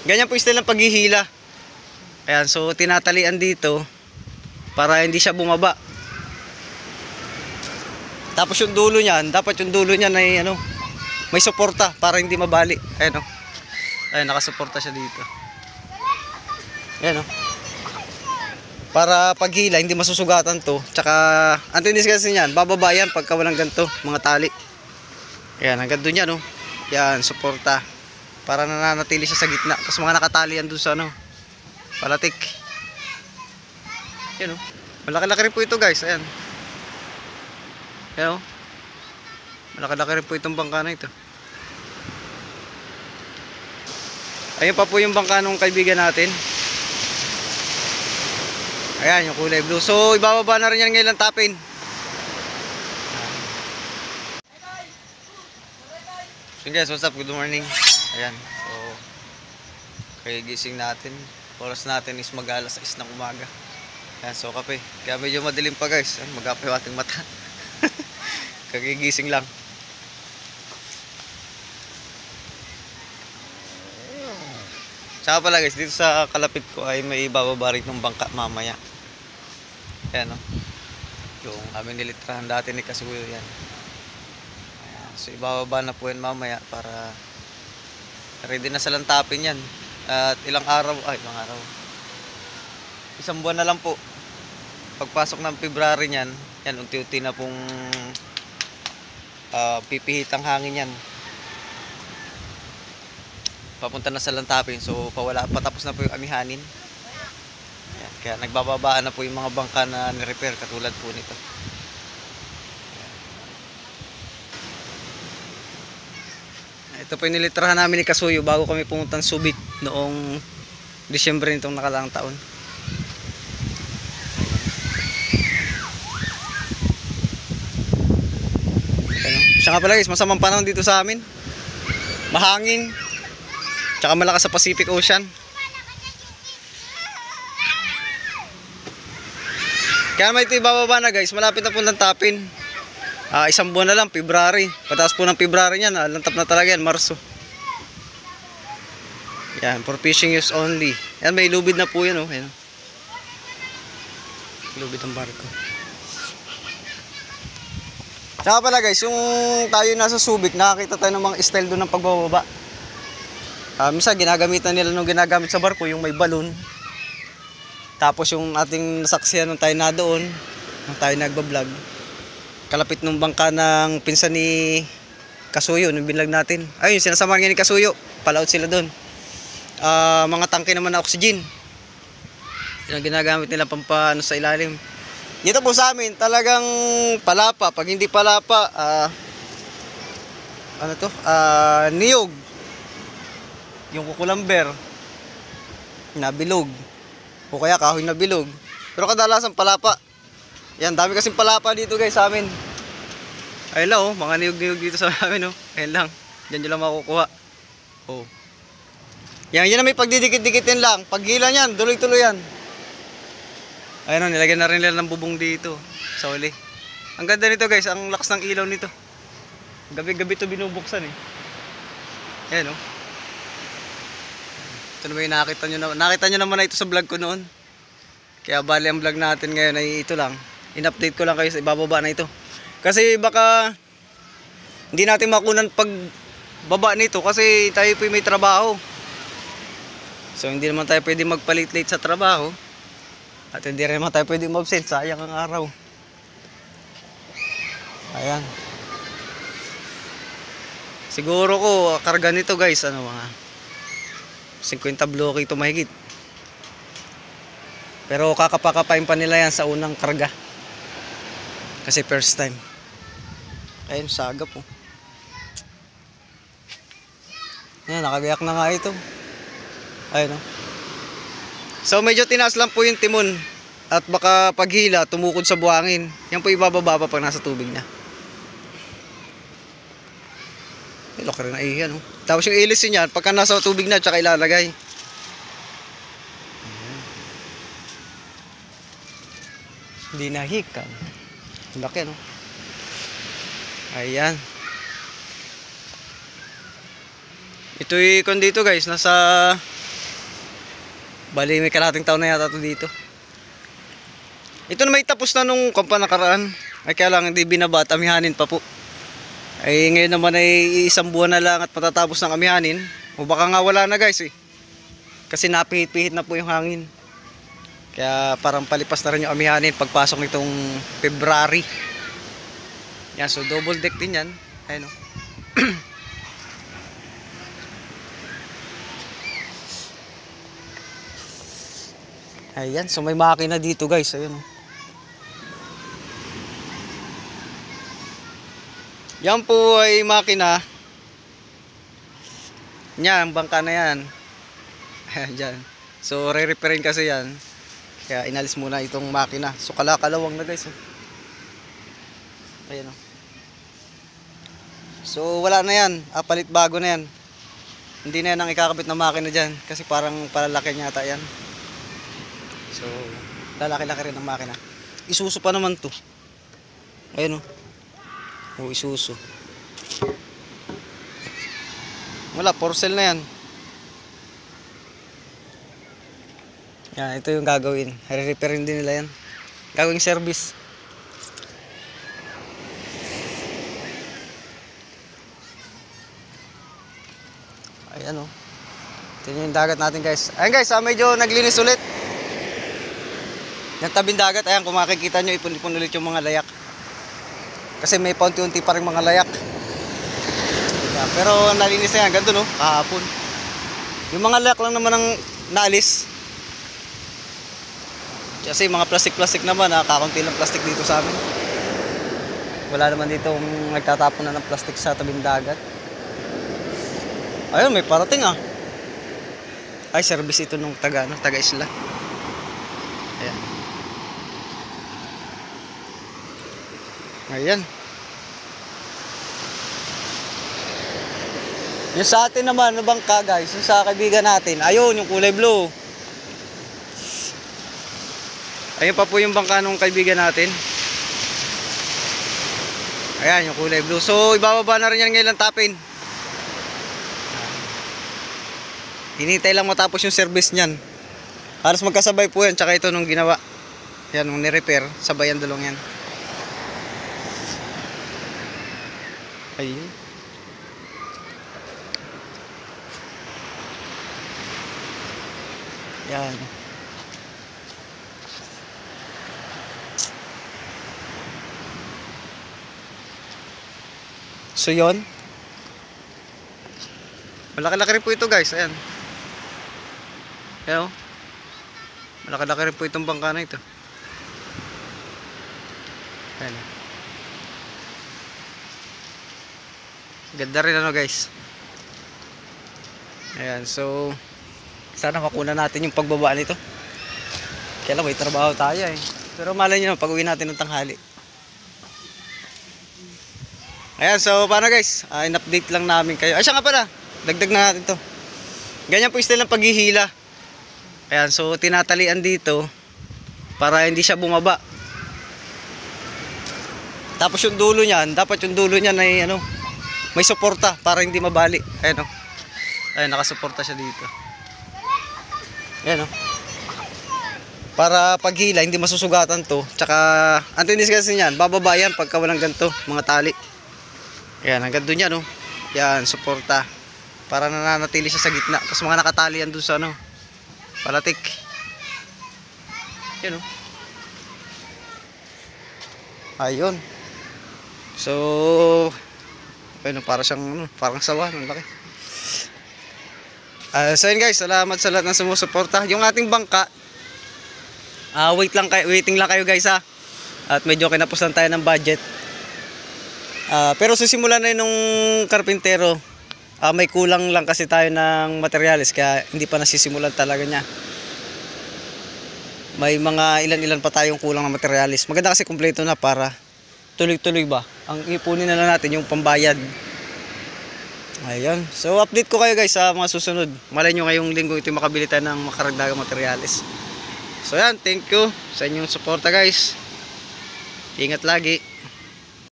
Ganyan po style ng paghihila. Ayan, so tinatalian dito para hindi siya bumaba. Tapos yung dulo niyan, dapat yung dulo niyan ay ano, may suporta para hindi mabali. Ayan oh. Ayan, nakasuporta siya dito. Ayan oh. Para paghila, hindi masusugatan to. Tsaka, antinis kasi niyan, bababa yan pagka walang ganito, mga tali. Ayan, hanggang doon yan oh. Yan, suporta. Para nananatili siya sa gitna. Tapos mga nakatali yan doon sa ano, palatik. Ayan oh. Malaki-laki rin po ito guys, ayan. Ayan o. Malaki-laki rin po itong bangka na ito. Ayun pa po yung bangka nung kaibigan natin. Ayan yung kulay blue. So ibababa na rin yan ngayon tapin. So guys, what's up? Good morning. Ayan. So kagigising natin. Oras natin is mag-alas 6 ng umaga. Ayan, so kape. Kaya medyo madilim pa guys. Mag-ape yung ating mata. Kagigising lang. Saka pala guys, dito sa kalapit ko ay may ibababa rin ng bangka mamaya. Ayan o. Yung aming nilitrahan dati ni Kasuyo yan. Ayan. So ibababa na po yan mamaya para ready na sa lantapin yan. At ilang araw, isang buwan na lang po. Pagpasok ng February niyan, yan unti-unti na pong pipihit ang hangin yan. Papunta na sa lantapin, so patapos na po yung amihanin. Ayan, kaya nagbababaan na po yung mga bangka na ni-repair katulad po nito. Ayan. Ito po yung nilitrahan namin ni Kasuyo bago kami pumunta ng Subic noong Disyembre nitong nakalaang taon. Siya nga pala guys, masamang panahon dito sa amin. Mahangin. Tsaka malakas sa Pacific Ocean. Kaya may ito ibababa na guys, malapit na po ng tapin. Isang buwan na lang, February. Pataas po ng February niyan, lantap na talaga yan, Marso. Yan, for fishing use only. Yan, may lubid na po yan oh. Yan. Lubid ng barko. Saka pala guys, yung tayo nasa Subic, nakakita tayo ng mga style doon ng pagbababa. Minsan ginagamitan nila nung ginagamit sa barko, yung may balon. Tapos yung ating nasaksihan nung tayo na doon, nung tayo nagbablog, kalapit nung bangka ng pinsan ni Kasuyo, nung binlag natin. Ayun, sinasamahan nga ni Kasuyo, palaot sila doon. Mga tangke naman na oxygen. Yun ang ginagamit nila pampano sa ilalim. Dito po sa amin, talagang palapa. Pag hindi palapa, niyog. Yung kukulamber, nabilog. O kaya kahoy na bilog. Pero kadalasan palapa. Yan, dami kasing palapa dito guys sa amin. Ayun lang oh, mga niyog-niyog dito sa amin oh. Ayun lang, dyan nyo lang makukuha. Oh. Yan na may pagdidikit-dikitin lang. Paghila yan, tuloy-tuloy yan. Ayun oh, nilagyan na rin nila ng bubong dito sa uli. Ang ganda nito guys, ang lakas ng ilaw nito. Gabi-gabi ito binubuksan eh. Ayan oh. Ito naman yung nakita nyo naman na ito sa vlog ko noon. Kaya bali ang vlog natin ngayon ay ito lang. In-update ko lang kayo sa ibababa na ito. Kasi baka hindi natin makunan pagbaba nito kasi tayo po may trabaho. So hindi naman tayo pwede magpalit-late sa trabaho. At hindi rin naman tayo pwede mag-absent. Sayang ang araw. Ayan. Siguro ko karga nito guys mga 50 bloke ito mahigit. Pero kakapakapain pa nila yan sa unang karga. Kasi first time. Ayun, saga po. Ayan, nakagayak na nga ito. Ayun o. So medyo tinaas lang po yung timon. At baka paghila, tumukod sa buhangin. Yan po ibababa pa pag nasa tubig na. Laki rin na iyan. Tapos yung ilis niyan, pagka nasa tubig na, tsaka ilalagay. Hindi nahikan. Laki, no? Ayan. Ito'y kung dito guys, nasa Bali may kalahating taon na yata ito dito. Ito na may tapos na nung kampa nakaraan. Ay kaya lang hindi binaba at amihanin pa po. Ay ngayon naman ay isang buwan na lang at matatapos ng amihanin. O baka nga wala na guys eh. Kasi napihit-pihit na po yung hangin. Kaya parang palipas na rin yung amihanin pagpasok nitong February. Yan, so double deck din yan. Ayun o. Ayan, so may makina dito guys. Ayun o. Yan po ay makina. Yan, bangka na yan. Ayan dyan. So re-repairin kasi yan. Kaya inalis muna itong makina. So kalakalawang na guys. Ayan o. So wala na yan. Palit bago na yan. Hindi na yan ang ikakabit na makina dyan. Kasi parang palalaki niya ata yan. So lalaki-laki rin ang makina. Isuso pa naman to. Ayan o. Isuso. Wala, porcel na yan. Yan, ito yung gagawin. Re-repairin din nila yan. Gagawing service. Ayan o. Ito yung dagat natin guys. Ayan guys, medyo naglinis ulit. Yung tabing dagat, ayan kung makikita nyo, ipon-ipon ulit yung mga layak. Kasi may paunti-unti pa rin mga layak. Ayan, pero nalinis na yan, ganito no, kahapon. Yung mga layak lang naman ang naalis. Kasi mga plastic-plastic naman, kakaunti lang plastic dito sa amin. Wala naman dito nagtatapon na ng plastic sa tabing dagat. Ayun, may parating Ay, service ito nung taga-isla. Ayan. Ayan. Yung sa atin naman, bangka guys, yung sa kaibigan natin, ayun, yung kulay blue. Ayun pa po yung bangka nung kaibigan natin. Ayan, yung kulay blue. So, ibababa na rin yan ngayon tapin. Hinintay lang matapos yung service niyan. Halos magkasabay po yan, tsaka ito nung ginawa. Yan, nung ni-repair, sabay ang dalawang yan. Ayun. Yan. So yun. Malaki-laki rin po ito guys. Ayan. Ayan o. Malaki-laki rin po itong bangka na ito. Ayan. Ganda rin guys. Ayan. So sana makuna natin yung pagbaba nito. Kaya lang may trabaho tayo eh. Pero malay nyo pag uwi natin ng tanghali. Ayan, so paano guys, in-update lang namin kayo. Ay siya nga pala, dagdag na natin to. Ganyan po yung style ng paghihila. Ayan, so tinatalian dito para hindi siya bumaba. Tapos yung dulo niyan, dapat yung dulo niyan ay may suporta para hindi mabali. Ayan o. Ayan, nakasuporta siya dito. Ayan o. Para paghila, hindi masusugatan to. Tsaka, ang tinis kasi niyan, bababa yan pagka walang ganito, mga tali. Ayan, hanggang doon yan o. Yan, suporta. Para nananatili siya sa gitna. Tapos mga nakatali yan doon sa palatik. Yan o. Ayun. So, ayun, para siyang, parang sawa, ang laki. So yun guys, salamat sa lahat ng sumusuporta. Yung ating bangka, waiting lang kayo guys At medyo kinapusan tayo ng budget. Pero susimula na yun nung karpintero. May kulang lang kasi tayo ng materials, kaya hindi pa nasisimulan talaga niya. May mga ilan-ilan pa tayong kulang na materials. Maganda kasi kumpleto na para tuloy-tuloy ba. Ang ipunin na lang natin yung pambayad. Ayun. So update ko kayo guys sa mga susunod. Malay nyo ngayong linggo ito makabili tayo ng makaragdagang materials. So yan, thank you sa inyong suporta guys. Ingat lagi.